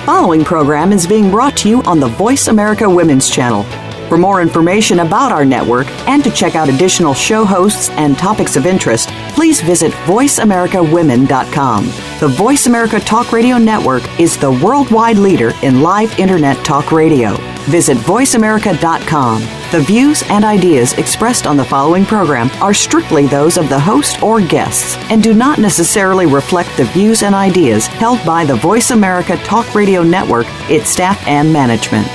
following program is being brought to you on the Voice America Women's Channel. For more information about our network and to check out additional show hosts and topics of interest, please visit voiceamericawomen.com. The Voice America Talk Radio Network is the worldwide leader in live Internet talk radio. Visit voiceamerica.com. The views and ideas expressed on the following program are strictly those of the host or guests and do not necessarily reflect the views and ideas held by the Voice America Talk Radio Network, its staff, and management.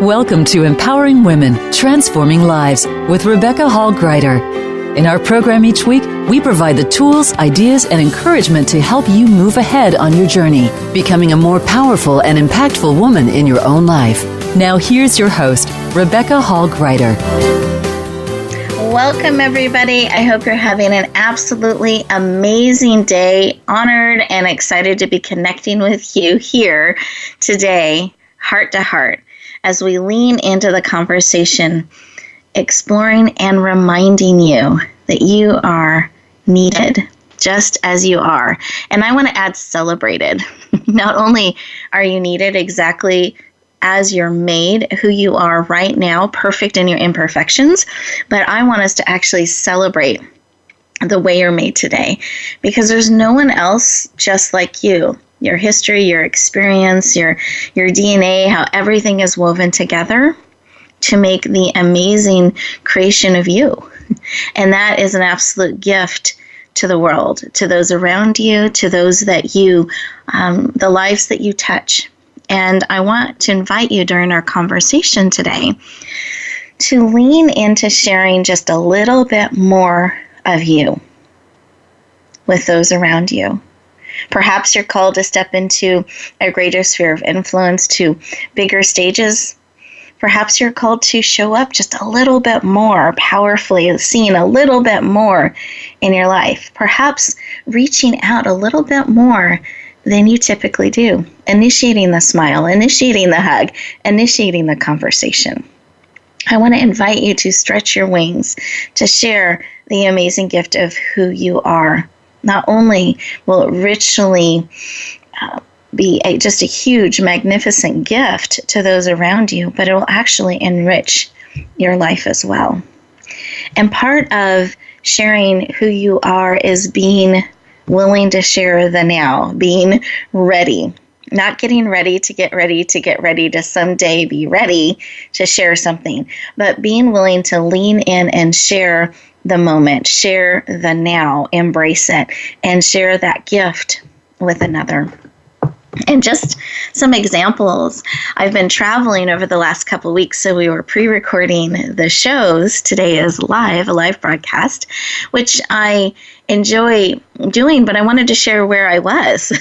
Welcome to Empowering Women, Transforming Lives with Rebecca Hall Gruyter. In our program each week, we provide the tools, ideas, and encouragement to help you move ahead on your journey, becoming a more powerful and impactful woman in your own life. Now here's your host, Rebecca Hall Gruyter. Welcome, everybody. I hope you're having an absolutely amazing day. Honored and excited to be connecting with you here today, heart to heart, as we lean into the conversation, exploring and reminding you that you are needed just as you are. And I want to add celebrated. Not only are you needed exactly as you're made, who you are right now, perfect in your imperfections, but I want us to actually celebrate the way you're made today, because there's no one else just like you. Your history, your experience, your DNA, how everything is woven together to make the amazing creation of you. And that is an absolute gift to the world, to those around you, to those that you, the lives that you touch. And I want to invite you during our conversation today to lean into sharing just a little bit more of you with those around you. Perhaps you're called to step into a greater sphere of influence, to bigger stages. Perhaps you're called to show up just a little bit more powerfully, seen a little bit more in your life. Perhaps reaching out a little bit more than you typically do. Initiating the smile, initiating the hug, initiating the conversation. I want to invite you to stretch your wings, to share the amazing gift of who you are. Not only will it richly be just a huge, magnificent gift to those around you, but it will actually enrich your life as well. And part of sharing who you are is being willing to share the now, being ready. Not getting ready to get ready to someday be ready to share something, but being willing to lean in and share the moment, share the now, embrace it, and share that gift with another. And just some examples. I've been traveling over the last couple of weeks, so we were pre-recording the shows. Today is a live broadcast, which I enjoy doing, but I wanted to share where I was.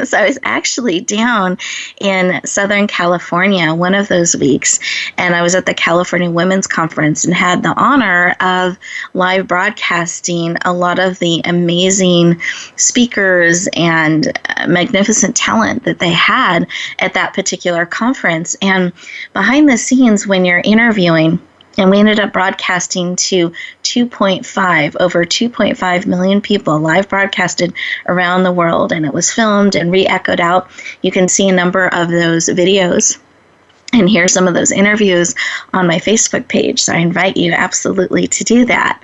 So I was actually down in Southern California one of those weeks, and I was at the California Women's Conference and had the honor of live broadcasting a lot of the amazing speakers and magnificent talent that they had at that particular conference. And behind the scenes, when you're interviewing, and we ended up broadcasting to over 2.5 million people, live broadcasted around the world, and it was filmed and re-echoed out. You can see a number of those videos and hear some of those interviews on my Facebook page, so I invite you absolutely to do that.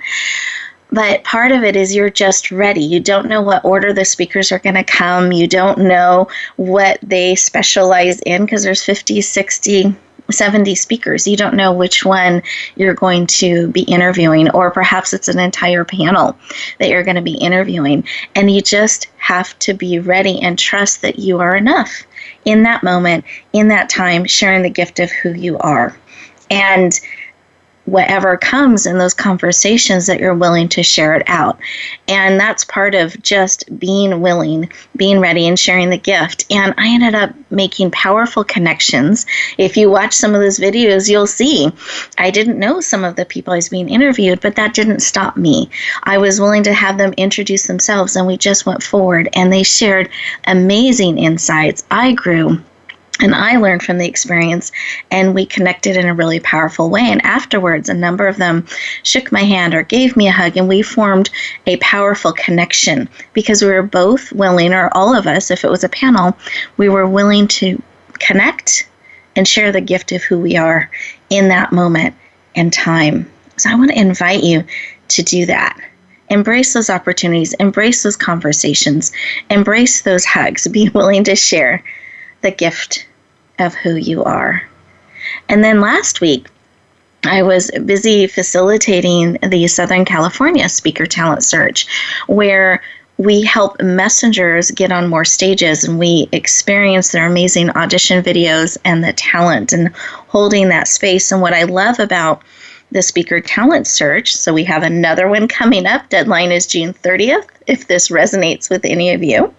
But part of it is you're just ready. You don't know what order the speakers are going to come. You don't know what they specialize in, because there's 50, 60, 70 speakers. You don't know which one you're going to be interviewing, or perhaps it's an entire panel that you're going to be interviewing. And you just have to be ready and trust that you are enough in that moment, in that time, sharing the gift of who you are. And whatever comes in those conversations, that you're willing to share it out. And that's part of just being willing, being ready, and sharing the gift. And I ended up making powerful connections. If you watch some of those videos, you'll see I didn't know some of the people I was being interviewed, but that didn't stop me. I was willing to have them introduce themselves, and we just went forward, and they shared amazing insights. I grew And I learned from the experience, and we connected in a really powerful way. And afterwards, a number of them shook my hand or gave me a hug, and we formed a powerful connection because we were both willing, or all of us, if it was a panel, we were willing to connect and share the gift of who we are in that moment and time. So I want to invite you to do that. Embrace those opportunities, embrace those conversations, embrace those hugs, be willing to share the gift of who you are. And then last week, I was busy facilitating the Southern California Speaker Talent Search, where we help messengers get on more stages, and we experience their amazing audition videos and the talent and holding that space. And what I love about the Speaker Talent Search, so we have another one coming up. Deadline is June 30th, if this resonates with any of you.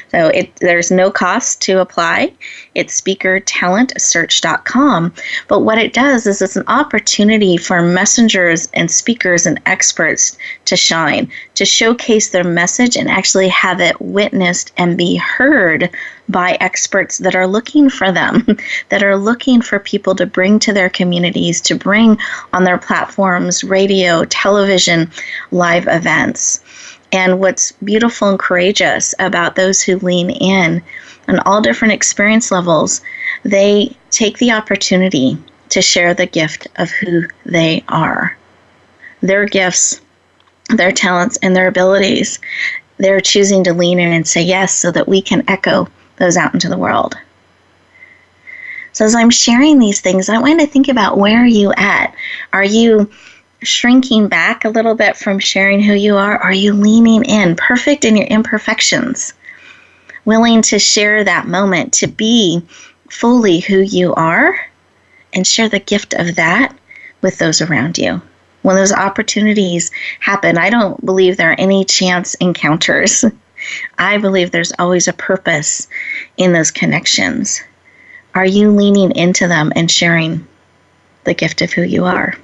So there's no cost to apply. It's speakertalentsearch.com. But what it does is it's an opportunity for messengers and speakers and experts to shine, to showcase their message and actually have it witnessed and be heard by experts that are looking for them, that are looking for people to bring to their communities, to bring on their platforms, radio, television, live events. And what's beautiful and courageous about those who lean in on all different experience levels, they take the opportunity to share the gift of who they are. Their gifts, their talents, and their abilities, they're choosing to lean in and say yes so that we can echo those out into the world. So as I'm sharing these things, I want to think about, where are you at? Are you shrinking back a little bit from sharing who you are? Are you leaning in, perfect in your imperfections, willing to share that moment, to be fully who you are and share the gift of that with those around you? When those opportunities happen, I don't believe there are any chance encounters. I believe there's always a purpose in those connections. Are you leaning into them and sharing the gift of who you are?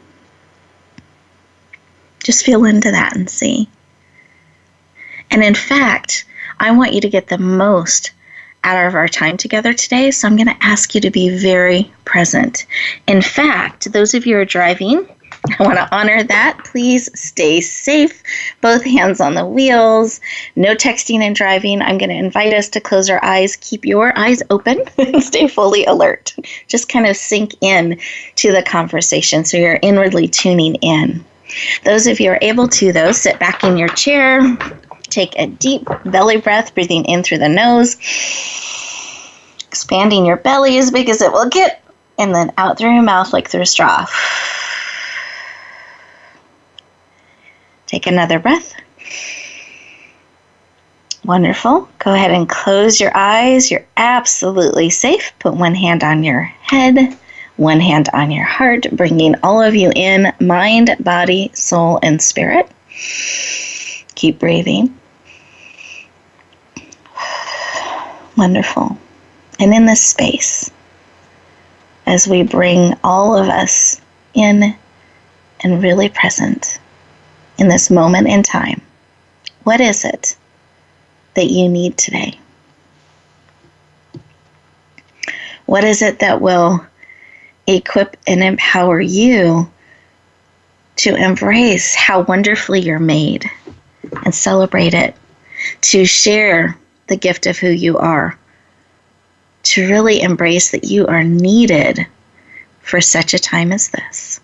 Just feel into that and see. And in fact, I want you to get the most out of our time together today, so I'm going to ask you to be very present. In fact, those of you who are driving, I want to honor that. Please stay safe. Both hands on the wheels. No texting and driving. I'm going to invite us to close our eyes. Keep your eyes open and stay fully alert. Just kind of sink in to the conversation so you're inwardly tuning in. Those of you who are able to, though, sit back in your chair. Take a deep belly breath, breathing in through the nose. Expanding your belly as big as it will get. And then out through your mouth like through a straw. Take another breath. Wonderful. Go ahead and close your eyes. You're absolutely safe. Put one hand on your head, one hand on your heart, bringing all of you in, mind, body, soul, and spirit. Keep breathing. Wonderful. And in this space, as we bring all of us in and really present in this moment in time, what is it that you need today? What is it that will equip and empower you to embrace how wonderfully you're made and celebrate it, to share the gift of who you are, to really embrace that you are needed for such a time as this?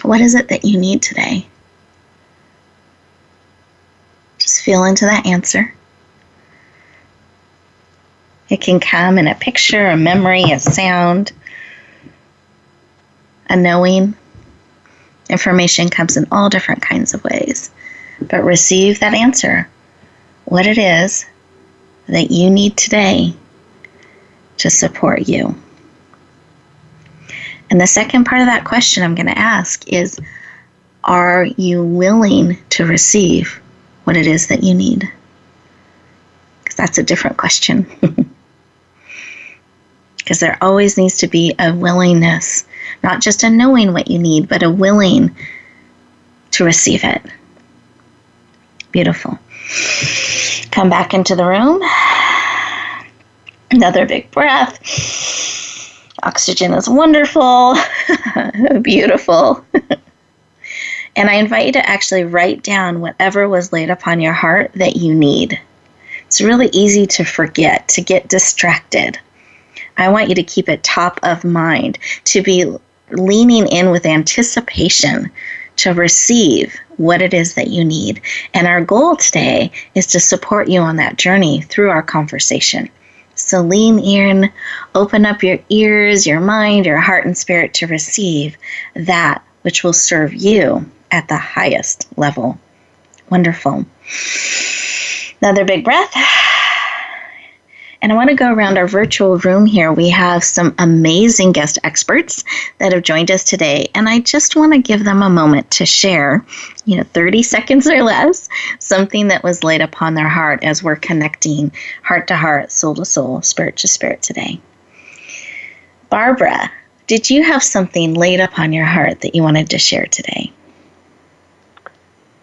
What is it that you need today? Just feel into that answer. It can come in a picture, a memory, a sound, a knowing. Information comes in all different kinds of ways. But receive that answer, what it is that you need today to support you. And the second part of that question I'm going to ask is, are you willing to receive what it is that you need? Because that's a different question. Because there always needs to be a willingness, not just a knowing what you need, but a willing to receive it. Beautiful. Come back into the room. Another big breath. Oxygen is wonderful, beautiful. And I invite you to actually write down whatever was laid upon your heart that you need. It's really easy to forget, to get distracted. I want you to keep it top of mind, to be leaning in with anticipation to receive what it is that you need. And our goal today is to support you on that journey through our conversation. So lean in, open up your ears, your mind, your heart and spirit to receive that which will serve you at the highest level. Wonderful. Another big breath. And I want to go around our virtual room here. We have some amazing guest experts that have joined us today. And I just want to give them a moment to share, 30 seconds or less, something that was laid upon their heart as we're connecting heart to heart, soul to soul, spirit to spirit today. Barbara, did you have something laid upon your heart that you wanted to share today?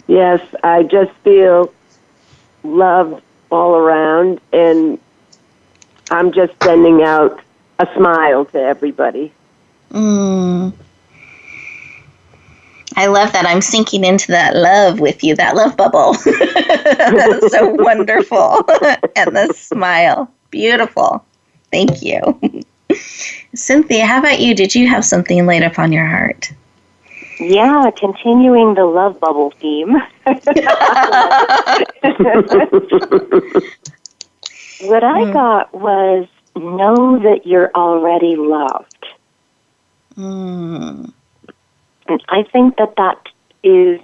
Yes, I just feel love all around, and I'm just sending out a smile to everybody. I love that. I'm sinking into that love with you, that love bubble. That's so wonderful. And the smile. Beautiful. Thank you. Cynthia, how about you? Did you have something laid upon your heart? Yeah, continuing the love bubble theme. What I got was, know that you're already loved. And I think that is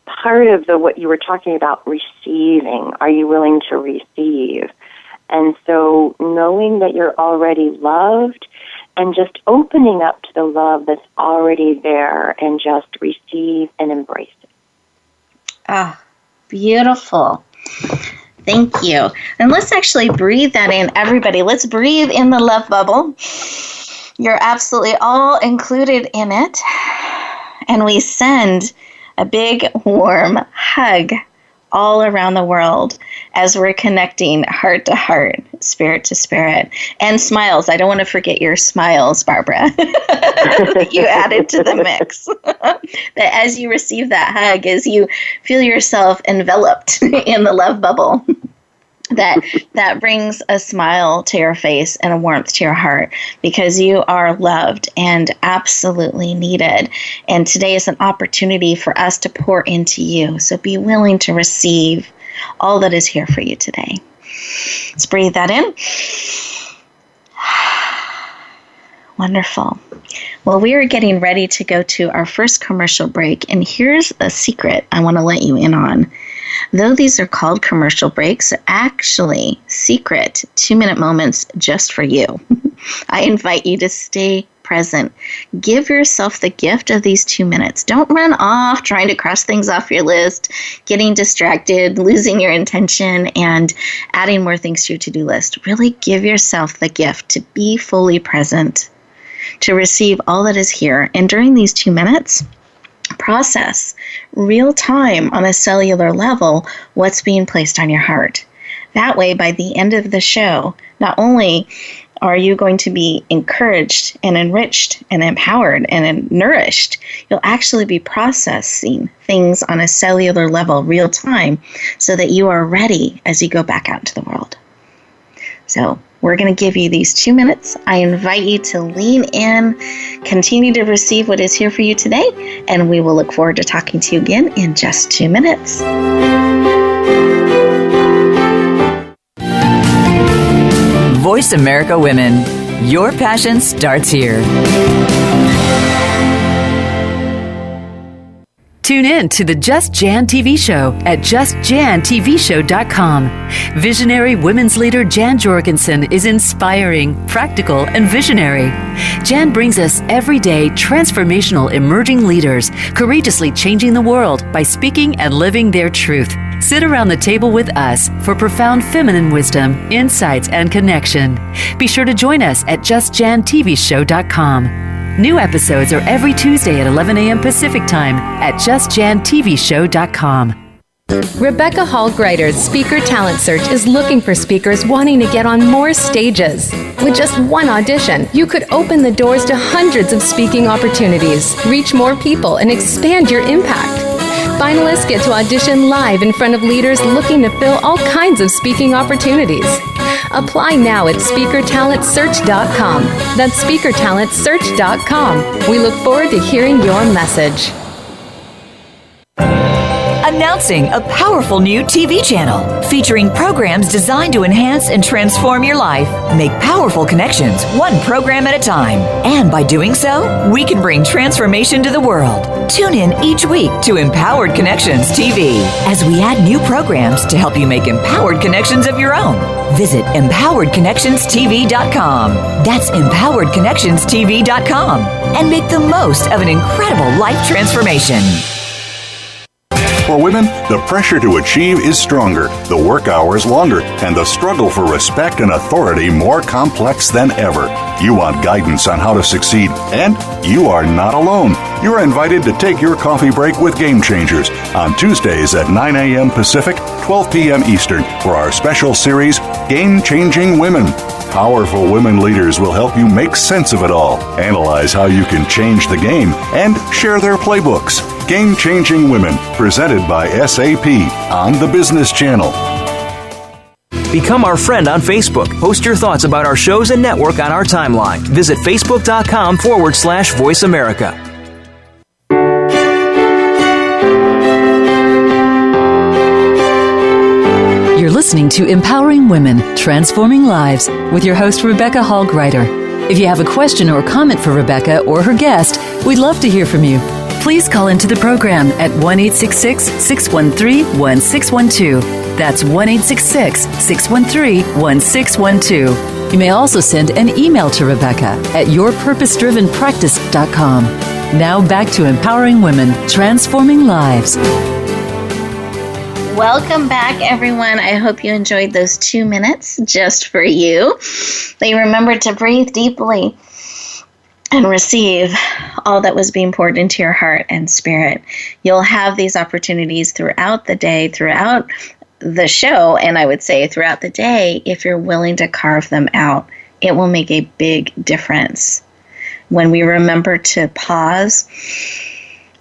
part of what you were talking about, receiving. Are you willing to receive? And so knowing that you're already loved and just opening up to the love that's already there and just receive and embrace it. Ah, beautiful. Thank you. And let's actually breathe that in, everybody. Let's breathe in the love bubble. You're absolutely all included in it. And we send a big, warm hug all around the world as we're connecting heart to heart, spirit to spirit, and smiles. I don't want to forget your smiles, Barbara, that you added to the mix. That as you receive that hug, as you feel yourself enveloped in the love bubble, that brings a smile to your face and a warmth to your heart, because you are loved and absolutely needed. And today is an opportunity for us to pour into you. So be willing to receive all that is here for you today. Let's breathe that in. Wonderful. Well, we are getting ready to go to our first commercial break. And here's a secret I want to let you in on. Though these are called commercial breaks, they're actually secret 2-minute moments just for you. I invite you to stay present. Give yourself the gift of these 2 minutes. Don't run off trying to cross things off your list, getting distracted, losing your intention, and adding more things to your to-do list. Really give yourself the gift to be fully present, to receive all that is here. And during these 2 minutes, process real time on a cellular level what's being placed on your heart. That way, by the end of the show, not only are you going to be encouraged and enriched and empowered and nourished, you'll actually be processing things on a cellular level real time so that you are ready as you go back out into the world. So we're going to give you these 2 minutes. I invite you to lean in, continue to receive what is here for you today, and we will look forward to talking to you again in just 2 minutes. Voice America Women. Your passion starts here. Tune in to the Just Jan TV show at justjantvshow.com. Visionary women's leader Jan Jorgensen is inspiring, practical, and visionary. Jan brings us everyday transformational emerging leaders, courageously changing the world by speaking and living their truth. Sit around the table with us for profound feminine wisdom, insights, and connection. Be sure to join us at justjantvshow.com. New episodes are every Tuesday at 11 a.m. Pacific Time at justjantvshow.com. Rebecca Hall Gruyter's Speaker Talent Search is looking for speakers wanting to get on more stages. With just one audition, you could open the doors to hundreds of speaking opportunities, reach more people, and expand your impact. Finalists get to audition live in front of leaders looking to fill all kinds of speaking opportunities. Apply now at speakertalentsearch.com. That's speakertalentsearch.com. We look forward to hearing your message. Announcing a powerful new TV channel featuring programs designed to enhance and transform your life. Make powerful connections, one program at a time. And by doing so, we can bring transformation to the world. Tune in each week to Empowered Connections TV as we add new programs to help you make empowered connections of your own. Visit empoweredconnectionstv.com. That's empoweredconnectionstv.com. And make the most of an incredible life transformation. For women, the pressure to achieve is stronger, the work hours longer, and the struggle for respect and authority more complex than ever. You want guidance on how to succeed, and you are not alone. You're invited to take your coffee break with Game Changers on Tuesdays at 9 a.m. Pacific, 12 p.m. Eastern for our special series, Game Changing Women. Powerful women leaders will help you make sense of it all, analyze how you can change the game, and share their playbooks. Game Changing Women, presented by SAP on the Business Channel. Become our friend on Facebook. Post your thoughts about our shows and network on our timeline. Visit facebook.com/Voice America. You're listening to Empowering Women, Transforming Lives with your host, Rebecca Hall Gruyter. If you have a question or comment for Rebecca or her guest, we'd love to hear from you. Please call into the program at 1-866-613-1612. That's 1-866-613-1612. You may also send an email to Rebecca at yourpurposedrivenpractice.com. Now back to Empowering Women, Transforming Lives. Welcome back, everyone. I hope you enjoyed those 2 minutes just for you. That you remembered to breathe deeply and receive all that was being poured into your heart and spirit. You'll have these opportunities throughout the day, throughout the show, and I would say throughout the day, if you're willing to carve them out. It will make a big difference. When we remember to pause,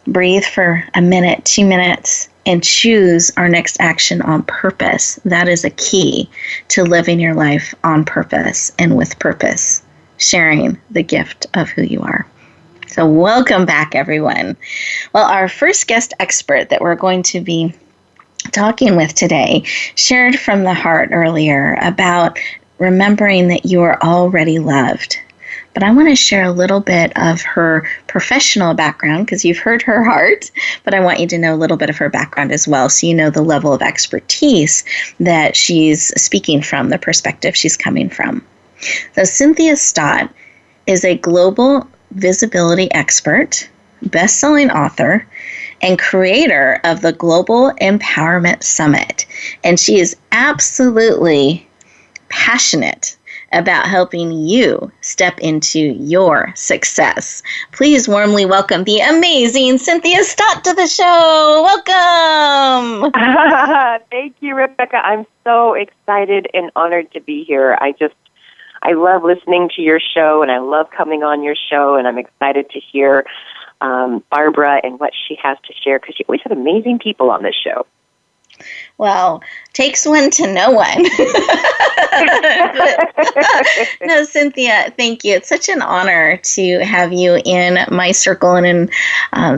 breathe for a minute, 2 minutes, and choose our next action on purpose, that is a key to living your life on purpose and with purpose, sharing the gift of who you are. So welcome back, everyone. Well, our first guest expert that we're going to be talking with today shared from the heart earlier about remembering that you are already loved. But I want to share a little bit of her professional background because you've heard her heart, but I want you to know a little bit of her background as well so you know the level of expertise that she's speaking from, the perspective she's coming from. So Cynthia Stott is a global visibility expert, best-selling author, and creator of the Global Empowerment Summit. And she is absolutely passionate about helping you step into your success. Please warmly welcome the amazing Cynthia Stott to the show. Welcome. Thank you, Rebecca. I'm so excited and honored to be here. I love listening to your show, and I love coming on your show, and I'm excited to hear Barbara and what she has to share, because you always have amazing people on this show. Well, takes one to know one. No, Cynthia, thank you. It's such an honor to have you in my circle and in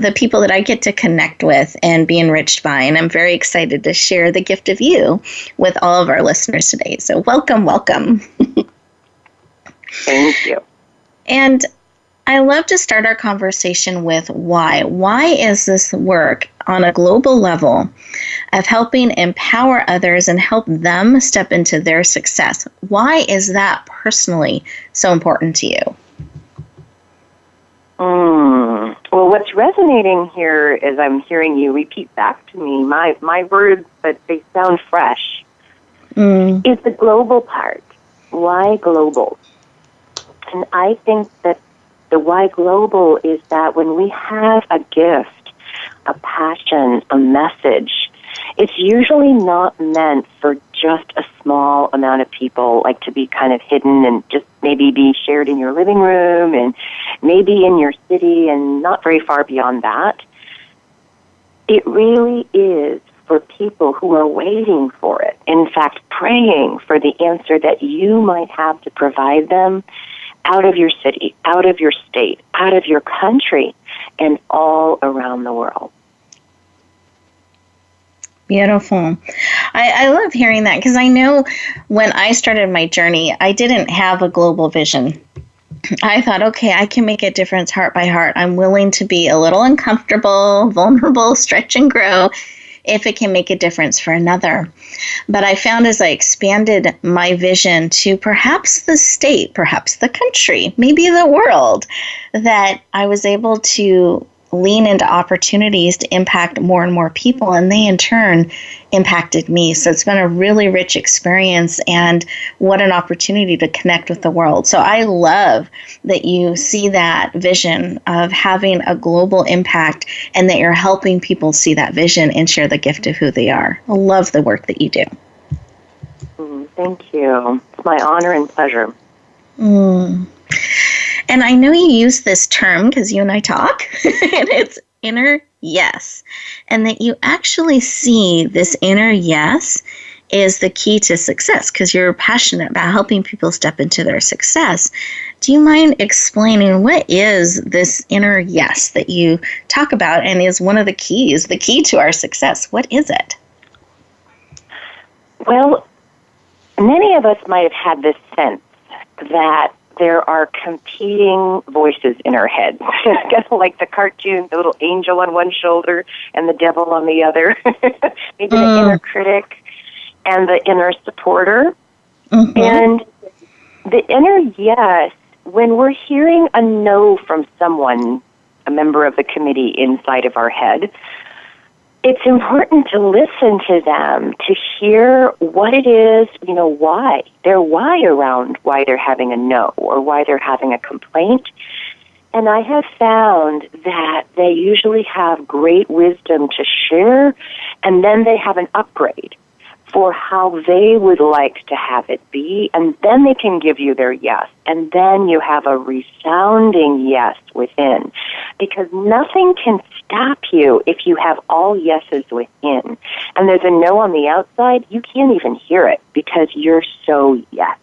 the people that I get to connect with and be enriched by. And I'm very excited to share the gift of you with all of our listeners today. So welcome, welcome. Thank you. And I love to start our conversation with why. Why is this work on a global level of helping empower others and help them step into their success? Why is that personally so important to you? Well, what's resonating here is I'm hearing you repeat back to me my words, but they sound fresh. Is the global part. Why global? And I think that the why global is that when we have a gift, a passion, a message, it's usually not meant for just a small amount of people, like to be kind of hidden and just maybe be shared in your living room and maybe in your city and not very far beyond that. It really is for people who are waiting for it, in fact, praying for the answer that you might have to provide them out of your city, out of your state, out of your country, and all around the world. Beautiful. I love hearing that, because I know when I started my journey, I didn't have a global vision. I thought, okay, I can make a difference heart by heart. I'm willing to be a little uncomfortable, vulnerable, stretch and grow if it can make a difference for another. But I found as I expanded my vision to perhaps the state, perhaps the country, maybe the world, that I was able to lean into opportunities to impact more and more people, and they in turn impacted me. So it's been a really rich experience, and what an opportunity to connect with the world. So I love that you see that vision of having a global impact, and that you're helping people see that vision and share the gift of who they are. I love the work that you do. Thank you. It's my honor and pleasure. And I know you use this term because you and I talk, and it's inner yes. And that you actually see this inner yes is the key to success, because you're passionate about helping people step into their success. Do you mind explaining what is this inner yes that you talk about and is one of the keys, the key to our success? What is it? Well, many of us might have had this sense that there are competing voices in our heads. It's kind of like the cartoon, the little angel on one shoulder and the devil on the other. Maybe the inner critic and the inner supporter. And the inner yes, when we're hearing a no from someone, a member of the committee inside of our head, it's important to listen to them, to hear what it is, why. Their why around why they're having a no or why they're having a complaint. And I have found that they usually have great wisdom to share, and then they have an upgrade for how they would like to have it be, and then they can give you their yes, and then you have a resounding yes within, because nothing can stop you if you have all yeses within, and there's a no on the outside. You can't even hear it because you're so yes.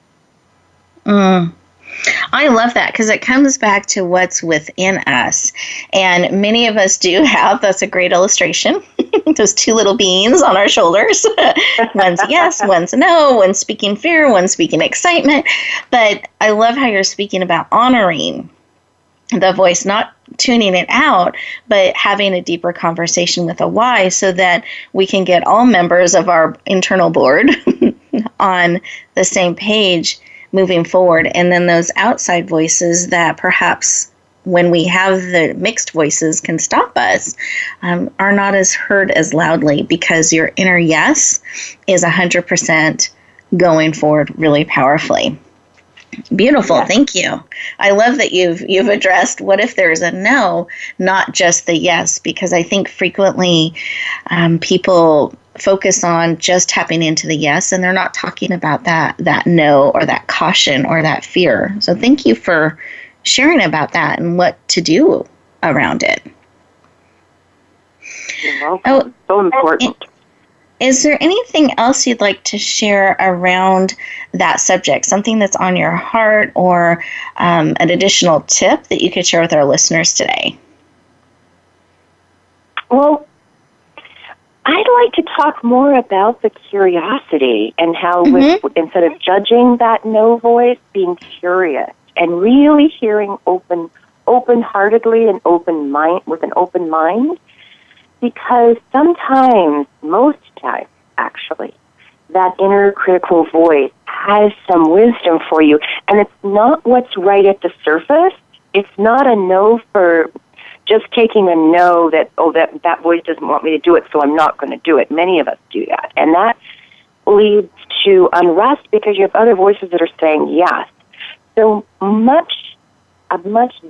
I love that, because it comes back to what's within us. And many of us do have, that's a great illustration, those two little beans on our shoulders. One's yes, one's no, one's speaking fear, one's speaking excitement. But I love how you're speaking about honoring the voice, not tuning it out, but having a deeper conversation with a why, so that we can get all members of our internal board on the same page moving forward. And then those outside voices that perhaps when we have the mixed voices can stop us, are not as heard as loudly, because your inner yes is 100% going forward really powerfully. Beautiful. Yeah. Thank you. I love that you've addressed what if there's a no, not just the yes, because I think frequently people focus on just tapping into the yes, and they're not talking about that no or that caution or that fear. So thank you for sharing about that and what to do around it. You're welcome. So important. Is there anything else you'd like to share around that subject, something that's on your heart, or an additional tip that you could share with our listeners today? Well, I'd like to talk more about the curiosity and how instead of judging that no voice, being curious and really hearing open-heartedly and with an open mind. Because sometimes, most times actually, that inner critical voice has some wisdom for you. And it's not what's right at the surface. It's not a no for just taking a no that voice doesn't want me to do it, so I'm not going to do it. Many of us do that. And that leads to unrest because you have other voices that are saying yes. So a much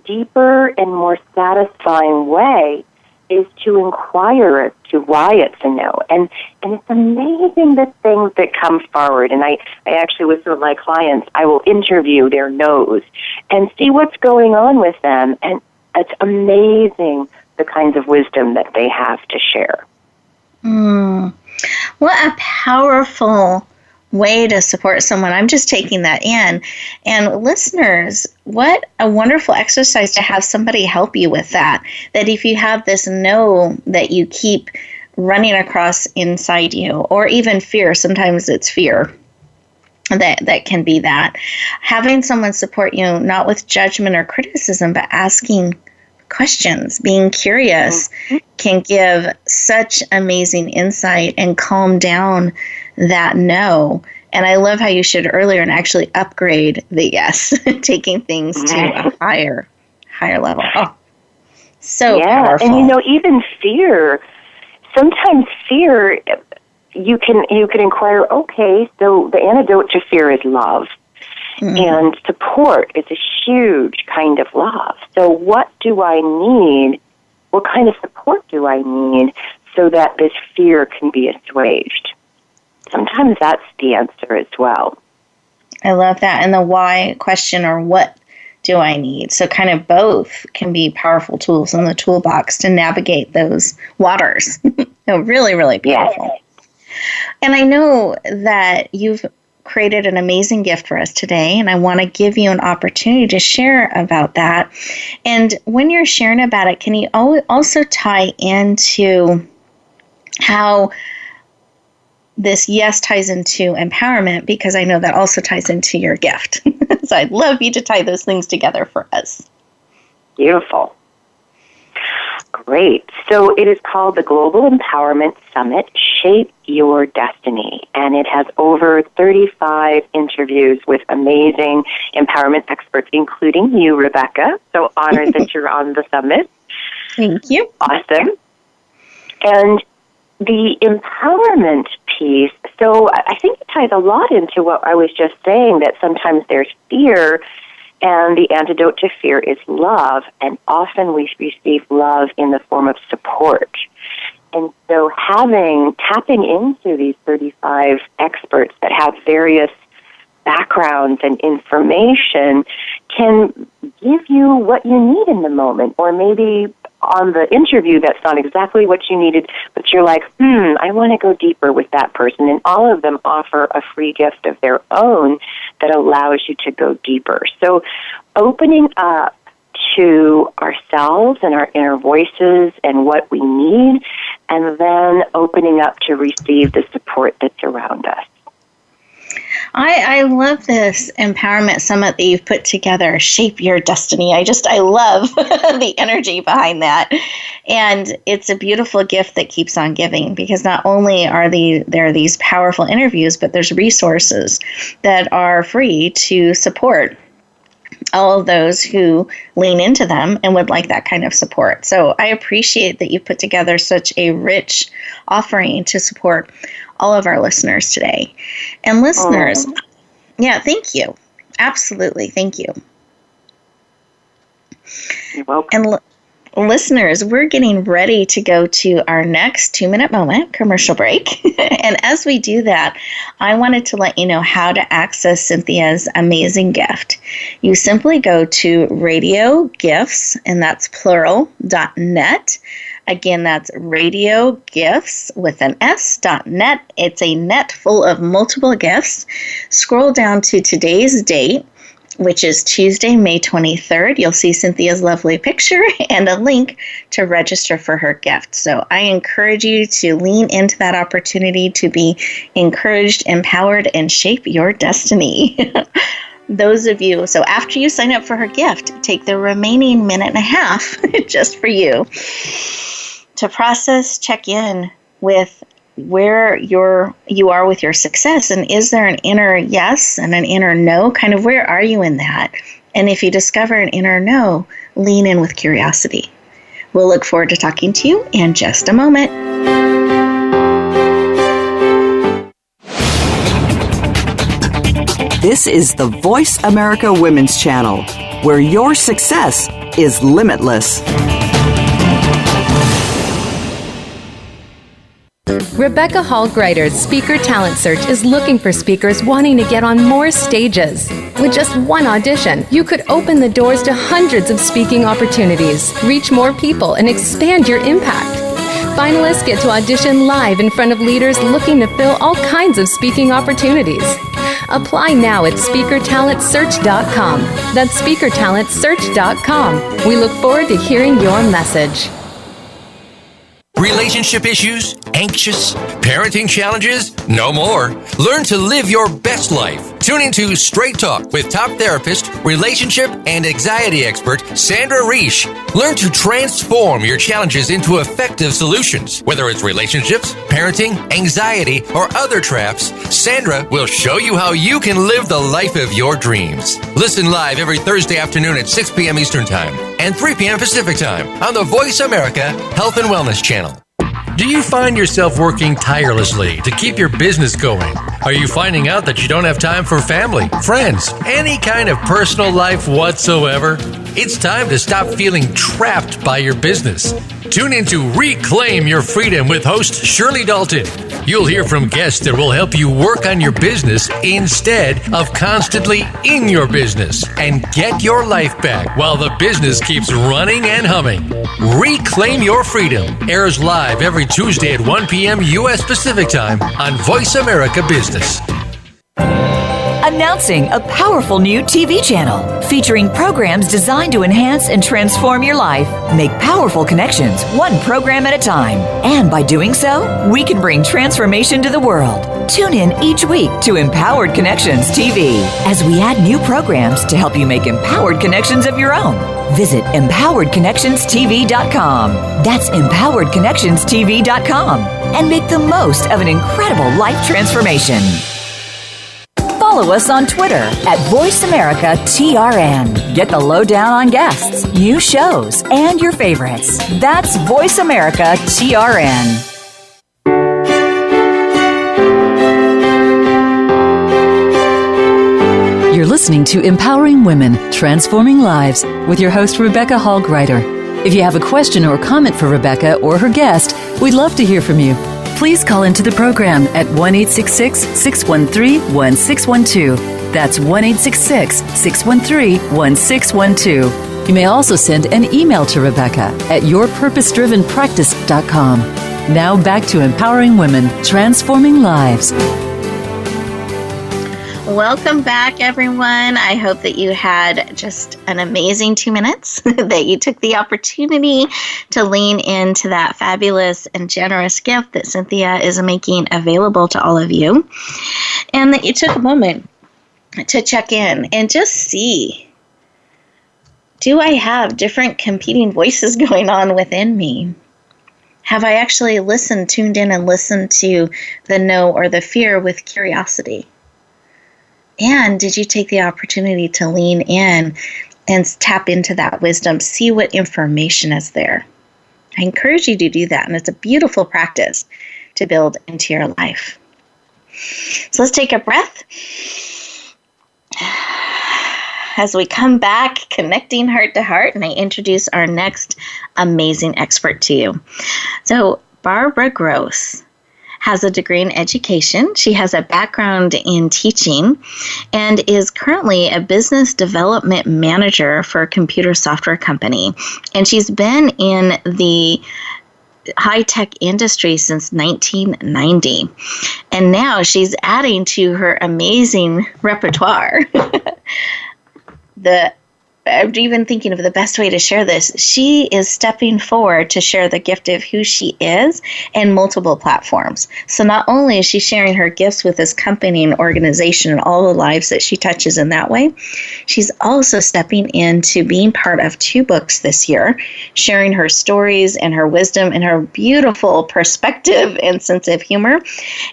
deeper and more satisfying way is to inquire as to why it's a no. And it's amazing the things that come forward. And I actually, with some of my clients, I will interview their no's and see what's going on with them. And it's amazing the kinds of wisdom that they have to share. What a powerful way to support someone. I'm just taking that in. And listeners, what a wonderful exercise to have somebody help you with that. That if you have this no that you keep running across inside you, or even fear, sometimes it's fear that can be that. Having someone support you, not with judgment or criticism, but asking questions, being curious, can give such amazing insight and calm down that no. And I love how you shared earlier and actually upgrade the yes, taking things to a higher level. Oh, so powerful. And even fear. Sometimes fear, you can inquire. Okay, so the antidote to fear is love. And support is a huge kind of love. So what do I need? What kind of support do I need so that this fear can be assuaged? Sometimes that's the answer as well. I love that. And the why question, or what do I need? So kind of both can be powerful tools in the toolbox to navigate those waters. Really, really powerful. Yes. And I know that you've created an amazing gift for us today, and I want to give you an opportunity to share about that. And when you're sharing about it, can you also tie into how this yes ties into empowerment, because I know that also ties into your gift. So I'd love you to tie those things together for us. Beautiful. Great. So it is called the Global Empowerment Summit, Shape Your Destiny. And it has over 35 interviews with amazing empowerment experts, including you, Rebecca. So honored that you're on the summit. Thank you. Awesome. And the empowerment piece, so I think it ties a lot into what I was just saying, that sometimes there's fear, and the antidote to fear is love, and often we receive love in the form of support. And so tapping into these 35 experts that have various backgrounds and information can give you what you need in the moment, or maybe on the interview that's not exactly what you needed, but you're like, I want to go deeper with that person. And all of them offer a free gift of their own that allows you to go deeper. So opening up to ourselves and our inner voices and what we need, and then opening up to receive the support that's around us. I love this empowerment summit that you've put together, Shape Your Destiny. I love the energy behind that. And it's a beautiful gift that keeps on giving, because not only are there these powerful interviews, but there's resources that are free to support all of those who lean into them and would like that kind of support. So I appreciate that you put together such a rich offering to support all of our listeners today. And listeners, thank you. Absolutely, thank you. You're welcome. And listeners, we're getting ready to go to our next 2-minute moment commercial break. And as we do that, I wanted to let you know how to access Cynthia's amazing gift. You simply go to radiogifts, and that's plural.net. Again, that's radiogifts with an S.net. It's a net full of multiple gifts. Scroll down to today's date, which is Tuesday, May 23rd. You'll see Cynthia's lovely picture and a link to register for her gift. So I encourage you to lean into that opportunity to be encouraged, empowered, and shape your destiny. Those of you, so after you sign up for her gift, take the remaining minute and a half just for you to process, check in with where you are with your success, and is there an inner yes and an inner no? Kind of where are you in that? And if you discover an inner no, lean in with curiosity. We'll look forward to talking to you in just a moment. This is the Voice America Women's Channel, where your success is limitless. Rebecca Hall Gruyter's Speaker Talent Search is looking for speakers wanting to get on more stages. With just one audition, you could open the doors to hundreds of speaking opportunities, reach more people, and expand your impact. Finalists get to audition live in front of leaders looking to fill all kinds of speaking opportunities. Apply now at speakertalentsearch.com. That's speakertalentsearch.com. We look forward to hearing your message. Relationship issues? Anxious? Parenting challenges? No more. Learn to live your best life. Tune into Straight Talk with top therapist, relationship, and anxiety expert Sandra Reish. Learn to transform your challenges into effective solutions. Whether it's relationships, parenting, anxiety, or other traps, Sandra will show you how you can live the life of your dreams. Listen live every Thursday afternoon at 6 p.m. Eastern Time and 3 p.m. Pacific Time on the Voice America Health and Wellness Channel. Do you find yourself working tirelessly to keep your business going? Are you finding out that you don't have time for family, friends, any kind of personal life whatsoever? It's time to stop feeling trapped by your business. Tune in to Reclaim Your Freedom with host Shirley Dalton. You'll hear from guests that will help you work on your business instead of constantly in your business and get your life back while the business keeps running and humming. Reclaim Your Freedom airs live every Tuesday at 1 p.m. U.S. Pacific Time on Voice America Business. Announcing a powerful new TV channel featuring programs designed to enhance and transform your life. Make powerful connections, one program at a time. And by doing so, we can bring transformation to the world. Tune in each week to Empowered Connections TV as we add new programs to help you make empowered connections of your own. Visit empoweredconnectionstv.com. That's empoweredconnectionstv.com. And make the most of an incredible life transformation. Follow us on Twitter at VoiceAmericaTRN. Get the lowdown on guests, new shows, and your favorites. That's VoiceAmericaTRN. You're listening to Empowering Women, Transforming Lives with your host, Rebecca Hall Gruyter. If you have a question or comment for Rebecca or her guest, we'd love to hear from you. Please call into the program at 1-866-613-1612. That's 1-866-613-1612. You may also send an email to Rebecca at yourpurposedrivenpractice.com. Now back to Empowering Women, Transforming Lives. Welcome back, everyone. I hope that you had just an amazing 2 minutes, that you took the opportunity to lean into that fabulous and generous gift that Cynthia is making available to all of you, and that you took a moment to check in and just see, do I have different competing voices going on within me? Have I actually tuned in and listened to the no or the fear with curiosity? And did you take the opportunity to lean in and tap into that wisdom, see what information is there? I encourage you to do that, and it's a beautiful practice to build into your life. So let's take a breath as we come back, connecting heart to heart, and I introduce our next amazing expert to you. So Barbara Gross has a degree in education. She has a background in teaching and is currently a business development manager for a computer software company. And she's been in the high-tech industry since 1990. And now she's adding to her amazing repertoire. I'm even thinking of the best way to share this. She is stepping forward to share the gift of who she is in multiple platforms. So not only is she sharing her gifts with this company and organization and all the lives that she touches in that way, she's also stepping into being part of 2 books this year, sharing her stories and her wisdom and her beautiful perspective and sense of humor,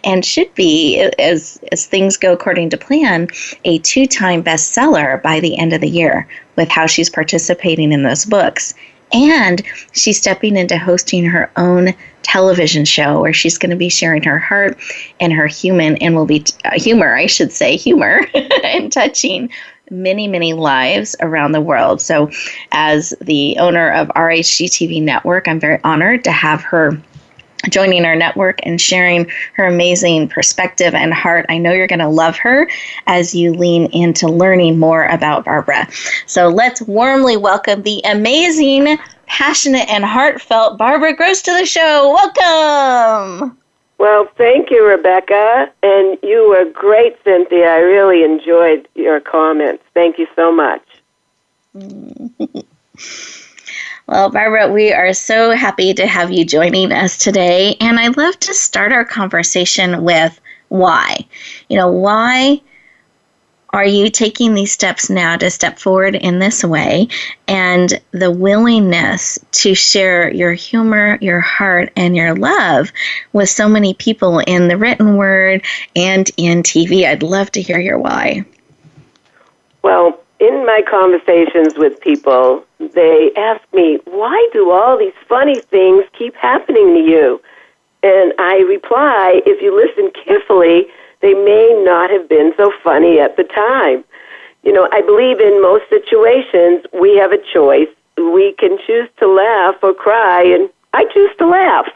and should be, as things go according to plan, a 2-time bestseller by the end of the year, with how she's participating in those books. And she's stepping into hosting her own television show where she's going to be sharing her heart and her humor, and touching many, many lives around the world. So as the owner of RHG TV Network, I'm very honored to have her joining our network and sharing her amazing perspective and heart. I know you're going to love her as you lean into learning more about Barbara. So let's warmly welcome the amazing, passionate, and heartfelt Barbara Gross to the show. Welcome. Well, thank you, Rebecca, and you were great, Cynthia. I really enjoyed your comments. Thank you so much. Well, Barbara, we are so happy to have you joining us today, and I'd love to start our conversation with why. Why are you taking these steps now to step forward in this way, and the willingness to share your humor, your heart, and your love with so many people in the written word and in TV? I'd love to hear your why. Well, in my conversations with people, they ask me, why do all these funny things keep happening to you? And I reply, if you listen carefully, they may not have been so funny at the time. I believe in most situations we have a choice. We can choose to laugh or cry, and I choose to laugh.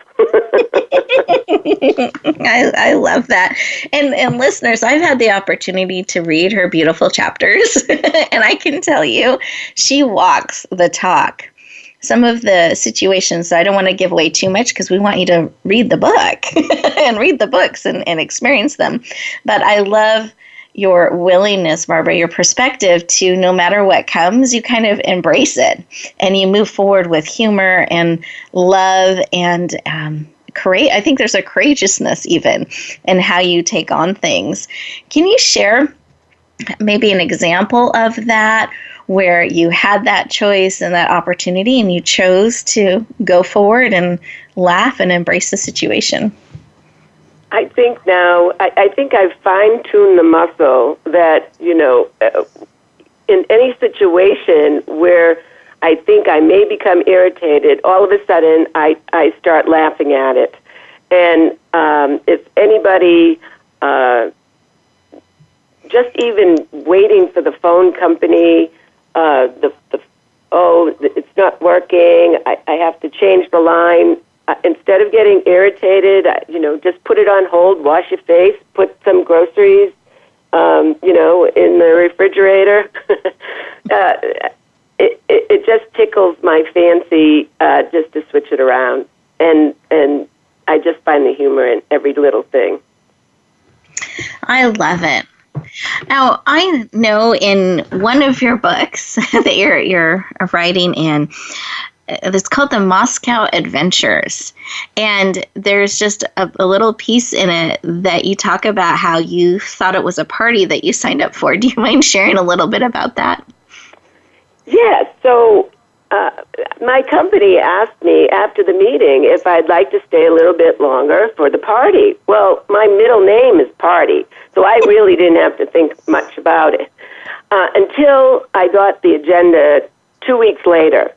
I love that. And listeners, I've had the opportunity to read her beautiful chapters, and I can tell you, she walks the talk. Some of the situations, I don't want to give away too much because we want you to read the book and read the books and experience them. But I love your willingness, Barbara, your perspective to no matter what comes, you kind of embrace it and you move forward with humor and love and I think there's a courageousness even in how you take on things. Can you share maybe an example of that where you had that choice and that opportunity and you chose to go forward and laugh and embrace the situation? I think now, I think I've fine-tuned the muscle that, in any situation where I think I may become irritated, all of a sudden I start laughing at it. And if anybody, just even waiting for the phone company, it's not working, I have to change the line. Instead of getting irritated, just put it on hold, wash your face, put some groceries, in the refrigerator. It just tickles my fancy just to switch it around. And I just find the humor in every little thing. I love it. Now, I know in one of your books that you're writing in, it's called The Moscow Adventures. And there's just a little piece in it that you talk about how you thought it was a party that you signed up for. Do you mind sharing a little bit about that? Yes. So my company asked me after the meeting if I'd like to stay a little bit longer for the party. Well, my middle name is Party, so I really didn't have to think much about it until I got the agenda 2 weeks later.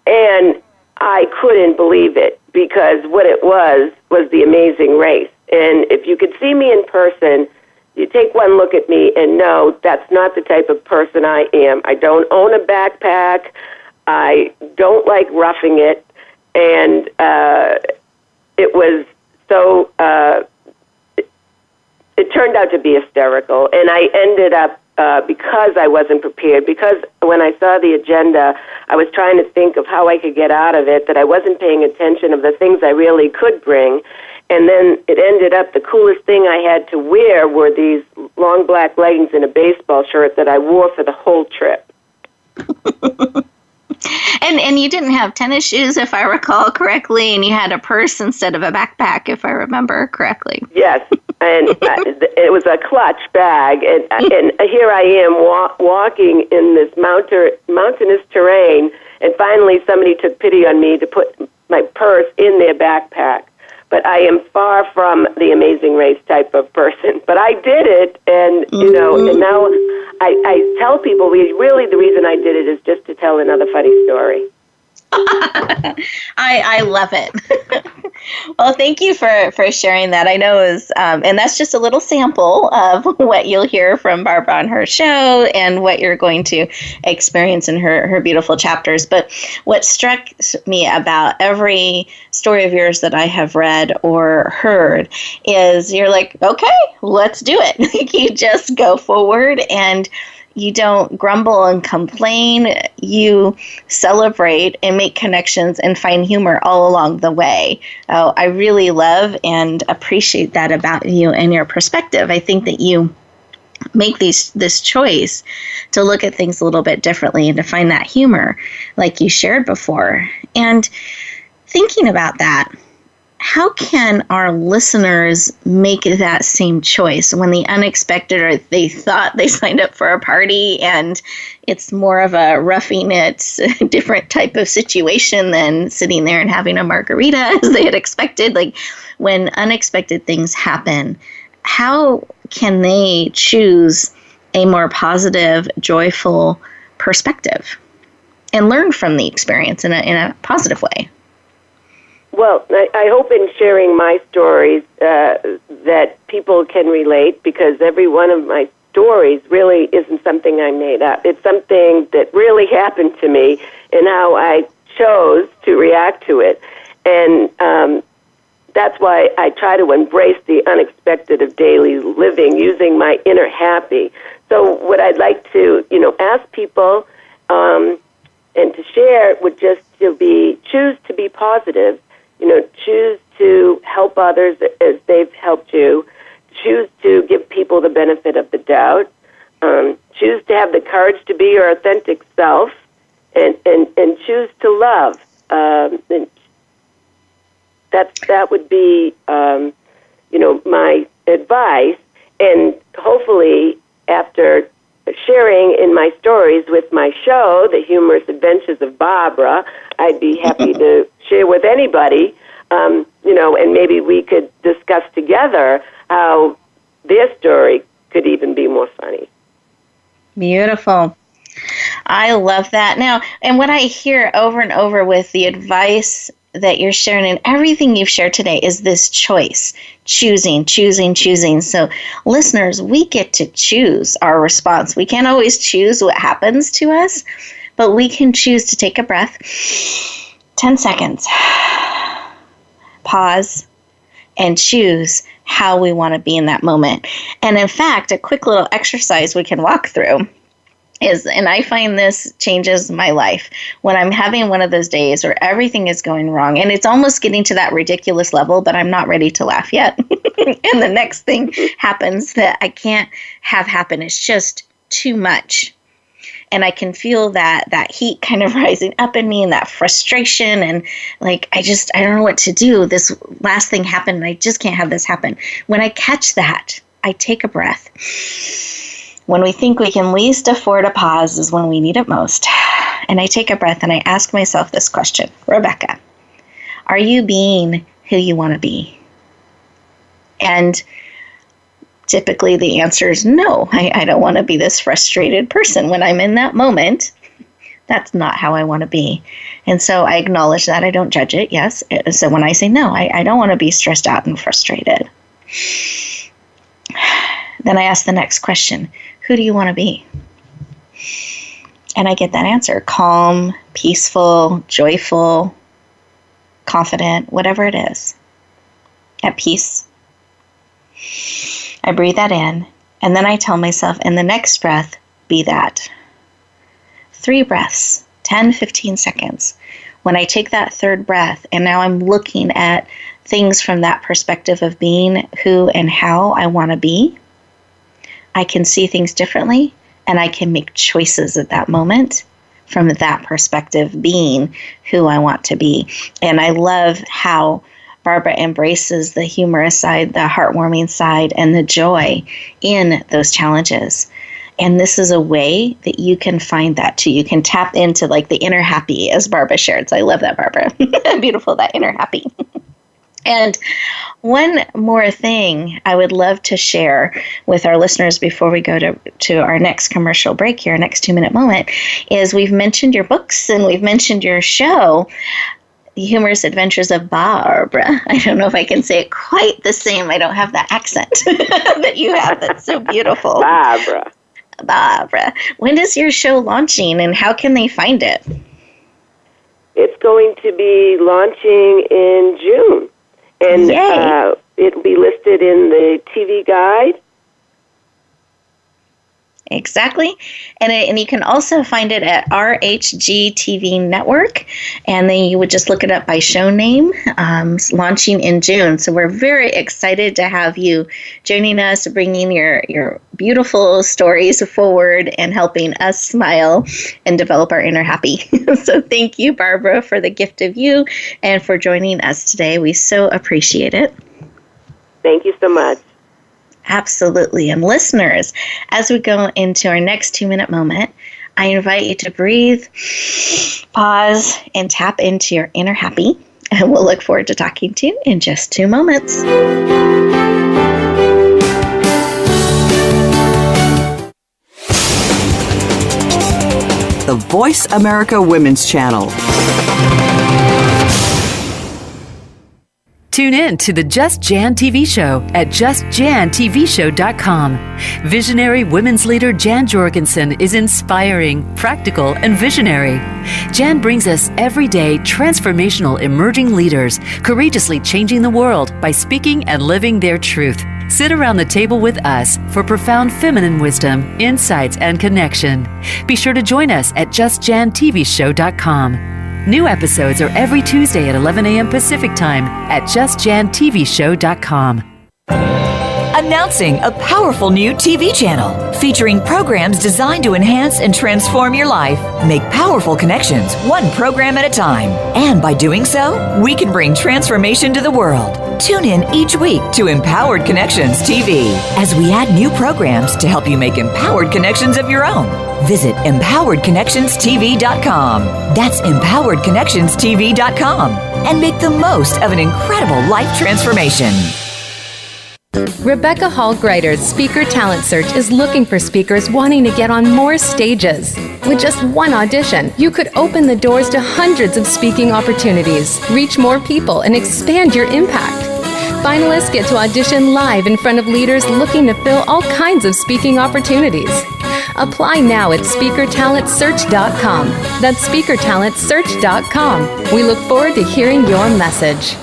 And I couldn't believe it because what it was The Amazing Race. And if you could see me in person, you take one look at me and know that's not the type of person I am. I don't own a backpack. I don't like roughing it. And it was so, it turned out to be hysterical. And I ended up, because I wasn't prepared, because when I saw the agenda, I was trying to think of how I could get out of it, that I wasn't paying attention of the things I really could bring. And then it ended up the coolest thing I had to wear were these long black leggings and a baseball shirt that I wore for the whole trip. And you didn't have tennis shoes, if I recall correctly, and you had a purse instead of a backpack, if I remember correctly. Yes, and it was a clutch bag, and here I am walking in this mountainous terrain, and finally somebody took pity on me to put my purse in their backpack. But I am far from the Amazing Race type of person. But I did it, and and now I tell people, really the reason I did it is just to tell another funny story. I love it. Well, thank you for sharing that. I know is and that's just a little sample of what you'll hear from Barbara on her show and what you're going to experience in her beautiful chapters. But what struck me about every story of yours that I have read or heard is you're like, okay, let's do it. Like, you just go forward and you don't grumble and complain. You celebrate and make connections and find humor all along the way. Oh, I really love and appreciate that about you and your perspective. I think that you make this choice to look at things a little bit differently and to find that humor like you shared before. And thinking about that, how can our listeners make that same choice when the unexpected, or they thought they signed up for a party and it's more of a roughing it, different type of situation than sitting there and having a margarita as they had expected? Like, when unexpected things happen, how can they choose a more positive, joyful perspective and learn from the experience in a positive way? Well, I hope in sharing my stories that people can relate, because every one of my stories really isn't something I made up. It's something that really happened to me and how I chose to react to it. And that's why I try to embrace the unexpected of daily living using my inner happy. So what I'd like to, ask people and to share would just be choose to be positive. Choose to help others as they've helped you. Choose to give people the benefit of the doubt. Choose to have the courage to be your authentic self, and choose to love. And that would be, my advice. And hopefully, after sharing in my stories with my show, The Humorous Adventures of Barbara, I'd be happy to share with anybody, and maybe we could discuss together how their story could even be more funny. Beautiful. I love that. Now, and what I hear over and over with the advice that you're sharing and everything you've shared today is this choice, choosing. So listeners, we get to choose our response. We can't always choose what happens to us, but we can choose to take a breath, 10 seconds, pause, and choose how we want to be in that moment. And in fact, a quick little exercise we can walk through is, and I find this changes my life, when I'm having one of those days where everything is going wrong and it's almost getting to that ridiculous level, but I'm not ready to laugh yet. And the next thing happens that I can't have happen. It's just too much. And I can feel that heat kind of rising up in me and that frustration. And like, I don't know what to do. This last thing happened and I just can't have this happen. When I catch that, I take a breath. When we think we can least afford a pause is when we need it most. And I take a breath and I ask myself this question. Rebecca, are you being who you want to be? And typically the answer is no. I don't want to be this frustrated person. When I'm in that moment, that's not how I want to be. And so I acknowledge that. I don't judge it, yes. So when I say no, I don't want to be stressed out and frustrated. Then I ask the next question, who do you want to be? And I get that answer, calm, peaceful, joyful, confident, whatever it is, at peace. I breathe that in, and then I tell myself, in the next breath, be that. 3 breaths, 10, 15 seconds. When I take that third breath, and now I'm looking at things from that perspective of being who and how I want to be, I can see things differently, and I can make choices at that moment from that perspective, being who I want to be. And I love how Barbara embraces the humorous side, the heartwarming side, and the joy in those challenges. And this is a way that you can find that too. You can tap into like the inner happy, as Barbara shared. So I love that, Barbara. Beautiful, that inner happy. And one more thing I would love to share with our listeners before we go to our next commercial break here, next 2-minute moment, is we've mentioned your books and we've mentioned your show, The Humorous Adventures of Barbara. I don't know if I can say it quite the same. I don't have the accent that you have. That's so beautiful. Barbara. When is your show launching and how can they find it? It's going to be launching in June. And it'll be listed in the TV guide. Exactly. And you can also find it at RHG TV Network. And then you would just look it up by show name, launching in June. So we're very excited to have you joining us, bringing your beautiful stories forward and helping us smile and develop our inner happy. So thank you, Barbara, for the gift of you and for joining us today. We so appreciate it. Thank you so much. Absolutely. And listeners, as we go into our next 2-minute moment, I invite you to breathe, pause, and tap into your inner happy. And we'll look forward to talking to you in just 2 moments. The Voice America Women's Channel. Tune in to the Just Jan TV show at justjantvshow.com. Visionary women's leader Jan Jorgensen is inspiring, practical, and visionary. Jan brings us everyday transformational emerging leaders, courageously changing the world by speaking and living their truth. Sit around the table with us for profound feminine wisdom, insights, and connection. Be sure to join us at justjantvshow.com. New episodes are every Tuesday at 11 a.m. Pacific Time at justjantvshow.com. Announcing a powerful new TV channel featuring programs designed to enhance and transform your life. Make powerful connections, one program at a time. And by doing so, we can bring transformation to the world. Tune in each week to Empowered Connections TV as we add new programs to help you make empowered connections of your own. Visit empoweredconnectionstv.com. That's empoweredconnectionstv.com. And make the most of an incredible life transformation. Rebecca Hall Gruyter's Speaker Talent Search is looking for speakers wanting to get on more stages. With just one audition, you could open the doors to hundreds of speaking opportunities, reach more people, and expand your impact. Finalists get to audition live in front of leaders looking to fill all kinds of speaking opportunities. Apply now at speakertalentsearch.com. That's speakertalentsearch.com. We look forward to hearing your message.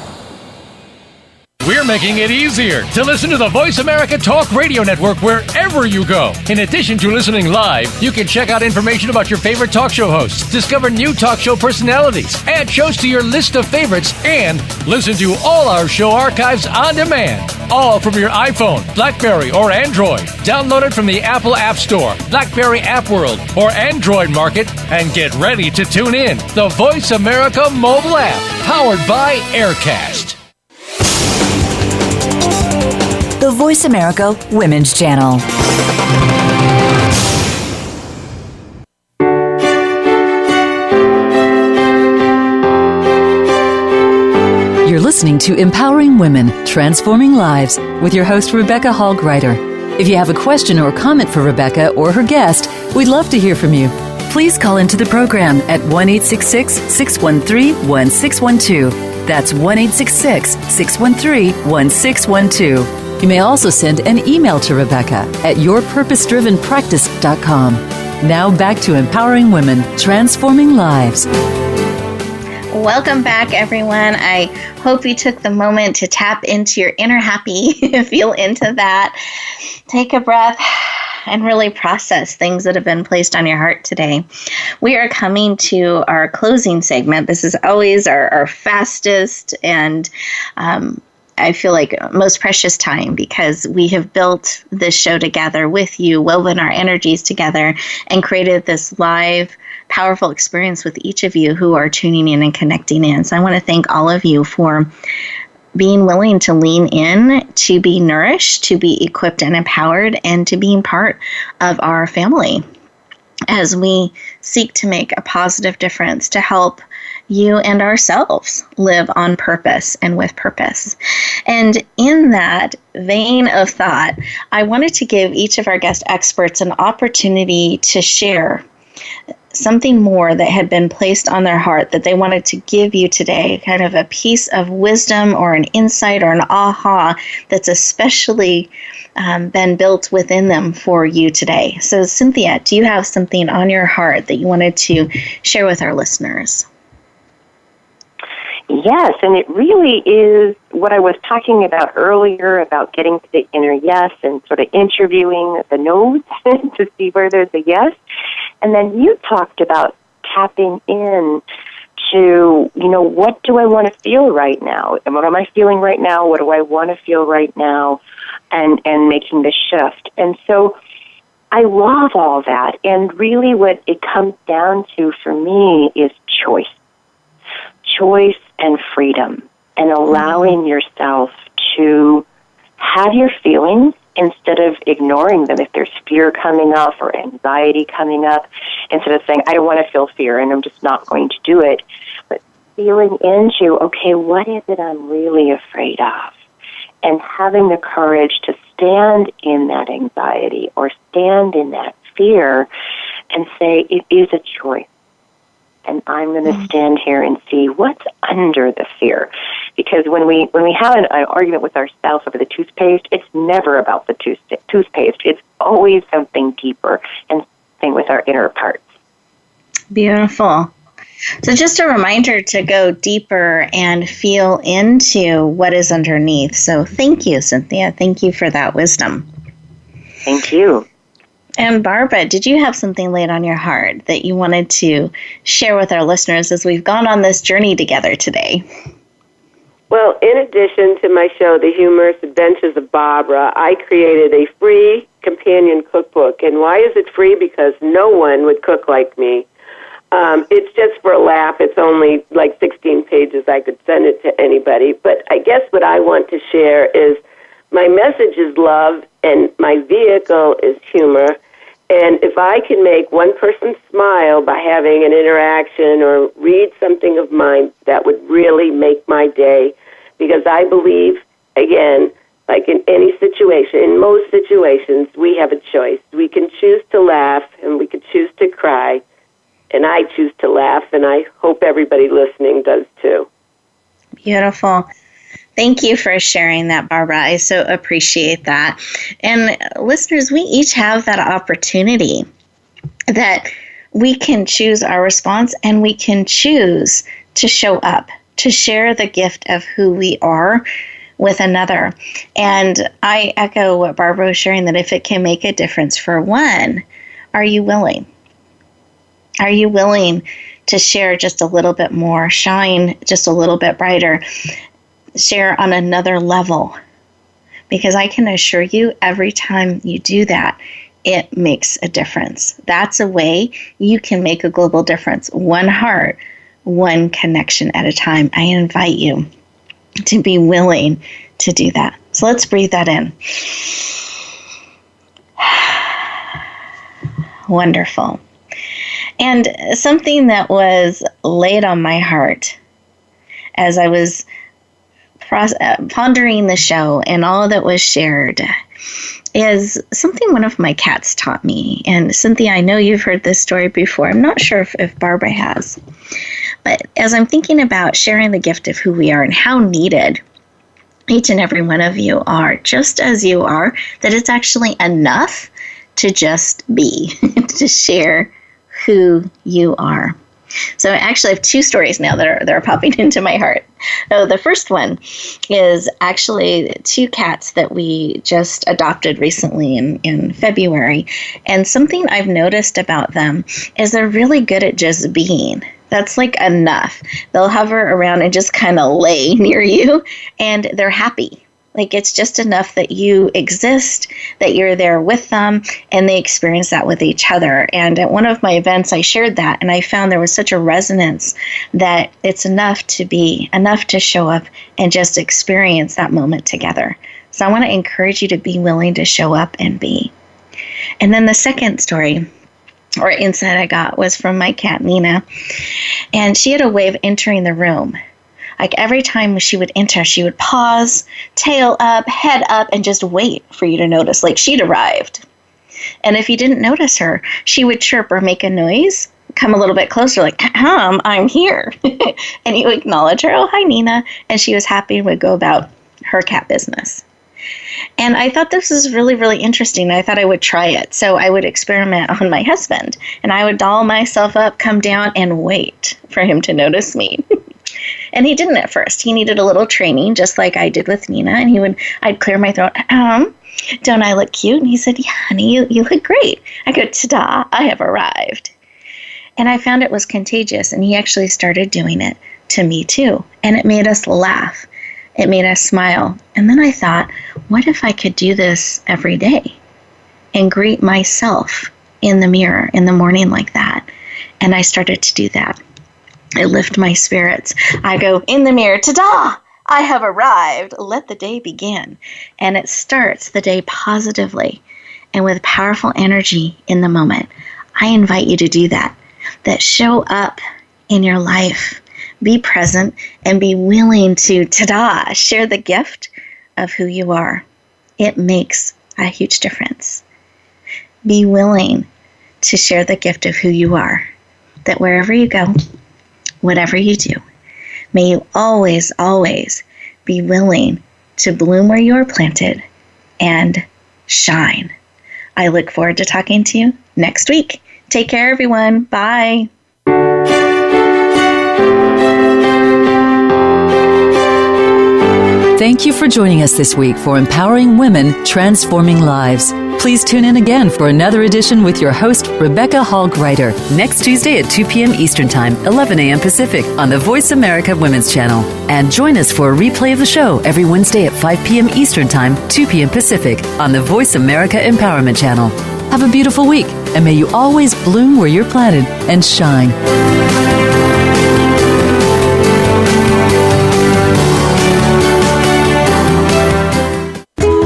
We're making it easier to listen to the Voice America Talk Radio Network wherever you go. In addition to listening live, you can check out information about your favorite talk show hosts, discover new talk show personalities, add shows to your list of favorites, and listen to all our show archives on demand. All from your iPhone, BlackBerry, or Android. Download it from the Apple App Store, BlackBerry App World, or Android Market, and get ready to tune in. The Voice America mobile app, powered by Aircast. The Voice America Women's Channel. You're listening to Empowering Women, Transforming Lives with your host, Rebecca Hall Gruyter. If you have a question or comment for Rebecca or her guest, we'd love to hear from you. Please call into the program at 1-866-613-1612. That's 1-866-613-1612. You may also send an email to Rebecca at yourpurposedrivenpractice.com. Now back to Empowering Women, Transforming Lives. Welcome back, everyone. I hope you took the moment to tap into your inner happy, feel into that, take a breath, and really process things that have been placed on your heart today. We are coming to our closing segment. This is always our fastest and I feel like most precious time because we have built this show together with you, woven our energies together, and created this live, powerful experience with each of you who are tuning in and connecting in. So I want to thank all of you for being willing to lean in, to be nourished, to be equipped and empowered, and to being part of our family as we seek to make a positive difference to help you and ourselves live on purpose and with purpose. And in that vein of thought, I wanted to give each of our guest experts an opportunity to share something more that had been placed on their heart that they wanted to give you today, kind of a piece of wisdom or an insight or an aha that's especially been built within them for you today. So, Cynthia, do you have something on your heart that you wanted to share with our listeners? Yes, and it really is what I was talking about earlier about getting to the inner yes and sort of interviewing the no's to see where there's a yes. And then you talked about tapping in to, what do I want to feel right now? And what am I feeling right now? What do I want to feel right now? And making the shift. And so I love all that. And really what it comes down to for me is choice. Choice and freedom, and allowing yourself to have your feelings instead of ignoring them. If there's fear coming up or anxiety coming up, instead of saying, I don't want to feel fear and I'm just not going to do it, but feeling into, okay, what is it I'm really afraid of? And having the courage to stand in that anxiety or stand in that fear and say, it is a choice. And I'm going to stand here and see what's under the fear. Because when we have an argument with ourselves over the toothpaste, it's never about the toothpaste. It's always something deeper, and same with our inner parts. Beautiful. So just a reminder to go deeper and feel into what is underneath. So thank you, Cynthia. Thank you for that wisdom. Thank you. And Barbara, did you have something laid on your heart that you wanted to share with our listeners as we've gone on this journey together today? Well, in addition to my show, The Humorous Adventures of Barbara, I created a free companion cookbook. And why is it free? Because no one would cook like me. It's just for a laugh. It's only like 16 pages. I could send it to anybody. But I guess what I want to share is my message is love, and my vehicle is humor. And if I can make one person smile by having an interaction or read something of mine, that would really make my day. Because I believe, again, like in any situation, in most situations, we have a choice. We can choose to laugh and we can choose to cry. And I choose to laugh, and I hope everybody listening does too. Beautiful. Thank you for sharing that, Barbara. I so appreciate that. And listeners, we each have that opportunity that we can choose our response, and we can choose to show up, to share the gift of who we are with another. And I echo what Barbara was sharing, that if it can make a difference for one, are you willing? Are you willing to share just a little bit more, shine just a little bit brighter, share on another level? Because I can assure you, every time you do that, it makes a difference. That's a way you can make a global difference. One heart, one connection at a time. I invite you to be willing to do that. So let's breathe that in. Wonderful. And something that was laid on my heart as I was pondering the show and all that was shared is something one of my cats taught me. And Cynthia, I know you've heard this story before. I'm not sure if Barbara has. But as I'm thinking about sharing the gift of who we are and how needed each and every one of you are, just as you are, that it's actually enough to just be, to share who you are. So I actually have two stories now that are popping into my heart. So the first one is actually two cats that we just adopted recently in February. And something I've noticed about them is they're really good at just being. That's like enough. They'll hover around and just kind of lay near you, and they're happy. Like it's just enough that you exist, that you're there with them, and they experience that with each other. And at one of my events, I shared that, and I found there was such a resonance that it's enough to be, enough to show up and just experience that moment together. So I want to encourage you to be willing to show up and be. And then the second story or insight I got, was from my cat, Nina. And she had a way of entering the room. Like every time she would enter, she would pause, tail up, head up, and just wait for you to notice, like she'd arrived. And if you didn't notice her, she would chirp or make a noise, come a little bit closer, like, I'm here. And you acknowledge her, oh, hi, Nina. And she was happy and would go about her cat business. And I thought this was really, really interesting. I thought I would try it. So I would experiment on my husband, and I would doll myself up, come down, and wait for him to notice me. And he didn't at first. He needed a little training, just like I did with Nina. And I'd clear my throat. Don't I look cute? And he said, yeah, honey, you look great. I go, ta-da, I have arrived. And I found it was contagious. And he actually started doing it to me too. And it made us laugh. It made us smile. And then I thought, what if I could do this every day and greet myself in the mirror in the morning like that? And I started to do that. I lift my spirits. I go in the mirror, ta-da! I have arrived. Let the day begin. And it starts the day positively and with powerful energy in the moment. I invite you to do that. That show up in your life. Be present and be willing to, ta-da, share the gift of who you are. It makes a huge difference. Be willing to share the gift of who you are. That wherever you go, whatever you do, may you always, always be willing to bloom where you are planted and shine. I look forward to talking to you next week. Take care, everyone. Bye. Thank you for joining us this week for Empowering Women, Transforming Lives. Please tune in again for another edition with your host, Rebecca Hall Gruyter, next Tuesday at 2 p.m. Eastern Time, 11 a.m. Pacific on the Voice America Women's Channel. And join us for a replay of the show every Wednesday at 5 p.m. Eastern Time, 2 p.m. Pacific on the Voice America Empowerment Channel. Have a beautiful week, and may you always bloom where you're planted and shine.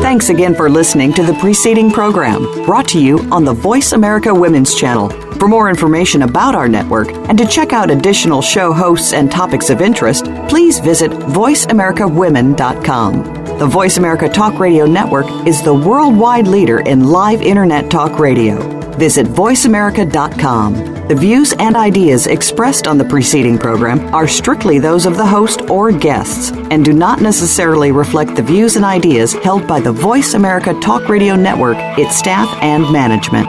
Thanks again for listening to the preceding program, brought to you on the Voice America Women's Channel. For more information about our network and to check out additional show hosts and topics of interest, please visit voiceamericawomen.com. The Voice America Talk Radio Network is the worldwide leader in live Internet talk radio. Visit voiceamerica.com. The views and ideas expressed on the preceding program are strictly those of the host or guests and do not necessarily reflect the views and ideas held by the Voice America Talk Radio Network, its staff, and management.